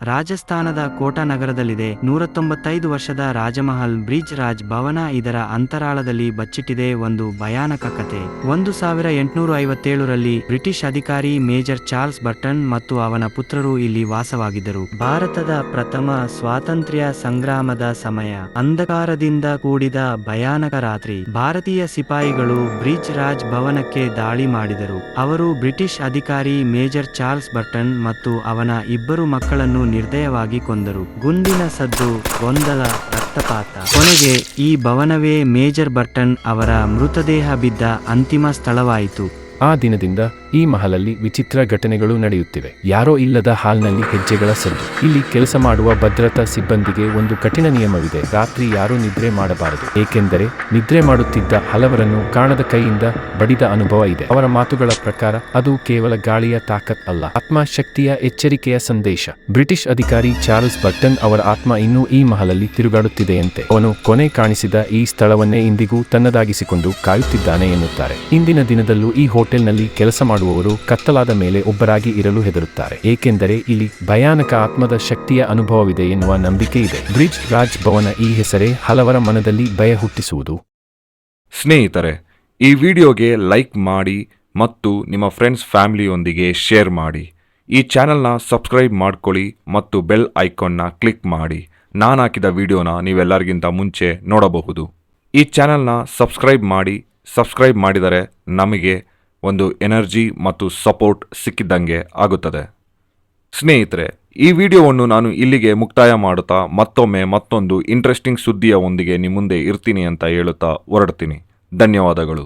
ರಾಜಸ್ಥಾನದ ಕೋಟಾ ನಗರದಲ್ಲಿದೆ. 195 ವರ್ಷದ ರಾಜಮಹಲ್ ಬ್ರಿಜ್ ರಾಜ್ ಭವನ ಇದರ ಅಂತರಾಳದಲ್ಲಿ ಬಚ್ಚಿಟ್ಟಿದೆ. ಒಂದು ಭಯಾನಕ ಕತೆ. 1857ರಲ್ಲಿ ಬ್ರಿಟಿಷ್ ಅಧಿಕಾರಿ ಮೇಜರ್ ಚಾರ್ಲ್ಸ್ ಬರ್ಟನ್ ಮತ್ತು ಅವನ ಪುತ್ರರು ಇಲ್ಲಿ ವಾಸವಾಗಿದ್ದರು. ಭಾರತದ ಪ್ರಥಮ ಸ್ವಾತಂತ್ರ್ಯ ಸಂಗ್ರಾಮದ ಸಮಯ. ಅಂಧಕಾರದಿಂದ ಕೂಡಿದ ಭಯಾನಕ ರಾತ್ರಿ. ಭಾರತೀಯ ಸಿಪಾಯಿಗಳು ಬ್ರಿಜ್ ರಾಜ್ ಭವನಕ್ಕೆ ದಾಳಿ ಮಾಡಿದರು. ಅವರು ಬ್ರಿಟಿಷ್ ಅಧಿಕಾರಿ ಮೇಜರ್ ಚಾರ್ಲ್ಸ್ ಬರ್ಟನ್ ಮತ್ತು ಅವನ ಇಬ್ಬರು ಮಕ್ಕಳನ್ನು ನಿರ್ದಯವಾಗಿ ಕೊಂದರು. ಗುಂಡಿನ ಸದ್ದು, ಗೊಂದಲ, ರಕ್ತಪಾತ. ಕೊನೆಗೆ ಈ ಭವನವೇ ಮೇಜರ್ ಬರ್ಟನ್ ಅವರ ಮೃತದೇಹ ಬಿದ್ದ ಅಂತಿಮ ಸ್ಥಳವಾಯಿತು. ಆ ದಿನದಿಂದ ಈ ಮಹಲಲ್ಲಿ ವಿಚಿತ್ರ ಘಟನೆಗಳು ನಡೆಯುತ್ತಿವೆ. ಯಾರೋ ಇಲ್ಲದ ಹಾಲ್ನಲ್ಲಿ ಹೆಜ್ಜೆಗಳ ಸದ್ದು. ಇಲ್ಲಿ ಕೆಲಸ ಮಾಡುವ ಭದ್ರತಾ ಸಿಬ್ಬಂದಿಗೆ ಒಂದು ಕಠಿಣ ನಿಯಮವಿದೆ. ರಾತ್ರಿ ಯಾರೂ ನಿದ್ರೆ ಮಾಡಬಾರದು. ಏಕೆಂದರೆ ನಿದ್ರೆ ಮಾಡುತ್ತಿದ್ದ ಹಲವರನ್ನು ಕಾಣದ ಕೈಯಿಂದ ಬಡಿದ ಅನುಭವ ಇದೆ. ಅವರ ಮಾತುಗಳ ಪ್ರಕಾರ ಅದು ಕೇವಲ ಗಾಳಿಯ ತಾಕತ್ ಅಲ್ಲ, ಆತ್ಮಶಕ್ತಿಯ ಎಚ್ಚರಿಕೆಯ ಸಂದೇಶ. ಬ್ರಿಟಿಷ್ ಅಧಿಕಾರಿ ಚಾರ್ಲ್ಸ್ ಬರ್ಟನ್ ಅವರ ಆತ್ಮ ಇನ್ನೂ ಈ ಮಹಲಲ್ಲಿ ತಿರುಗಾಡುತ್ತಿದೆಯಂತೆ. ಅವನು ಕೊನೆ ಕಾಣಿಸಿದ ಈ ಸ್ಥಳವನ್ನೇ ಇಂದಿಗೂ ತನ್ನದಾಗಿಸಿಕೊಂಡು ಕಾಯುತ್ತಿದ್ದಾನೆ ಎನ್ನುತ್ತಾರೆ. ಇಂದಿನ ದಿನದಲ್ಲೂ ಈ ಹೋಟೆಲ್ನಲ್ಲಿ ಕೆಲಸ ಮಾಡುವವರು ಕತ್ತಲಾದ ಮೇಲೆ ಒಬ್ಬರಾಗಿ ಇರಲು ಹೆದರುತ್ತಾರೆ. ಏಕೆಂದರೆ ಇಲ್ಲಿ ಭಯಾನಕ ಆತ್ಮದ ಶಕ್ತಿಯ ಅನುಭವವಿದೆ ಎನ್ನುವ ನಂಬಿಕೆ ಇದೆ. ಬ್ರಿಜ್ ರಾಜ್ ಭವನ ಈ ಹೆಸರೇ ಹಲವರ ಮನದಲ್ಲಿ ಭಯ ಹುಟ್ಟಿಸುವುದು. ಸ್ನೇಹಿತರೆ, ಈ ವಿಡಿಯೋಗೆ ಲೈಕ್ ಮಾಡಿ ಮತ್ತು ನಿಮ್ಮ ಫ್ರೆಂಡ್ಸ್ ಫ್ಯಾಮಿಲಿಯೊಂದಿಗೆ ಶೇರ್ ಮಾಡಿ. ಈ ಚಾನೆಲ್ನ ಸಬ್ಸ್ಕ್ರೈಬ್ ಮಾಡ್ಕೊಳ್ಳಿ ಮತ್ತು ಬೆಲ್ ಐಕಾನ್ನ ಕ್ಲಿಕ್ ಮಾಡಿ. ನಾನು ಹಾಕಿದ ವಿಡಿಯೋನ ನೀವೆಲ್ಲರಿಗಿಂತ ಮುಂಚೆ ನೋಡಬಹುದು. ಈ ಚಾನೆಲ್ನ ಸಬ್ಸ್ಕ್ರೈಬ್ ಮಾಡಿದರೆ ನಮಗೆ ಒಂದು ಎನರ್ಜಿ ಮತ್ತು ಸಪೋರ್ಟ್ ಸಿಕ್ಕಿದ್ದಂಗೆ ಆಗುತ್ತದೆ. ಸ್ನೇಹಿತರೆ, ಈ ವಿಡಿಯೋವನ್ನು ನಾನು ಇಲ್ಲಿಗೆ ಮುಕ್ತಾಯ ಮಾಡುತ್ತಾ ಮತ್ತೊಂದು ಇಂಟ್ರೆಸ್ಟಿಂಗ್ ಸುದ್ದಿಯ ಒಂದಿಗೆ ನಿಮ್ಮ ಮುಂದೆ ಇರ್ತೀನಿ ಅಂತ ಹೇಳುತ್ತಾ ಹೊರಡ್ತೀನಿ. ಧನ್ಯವಾದಗಳು.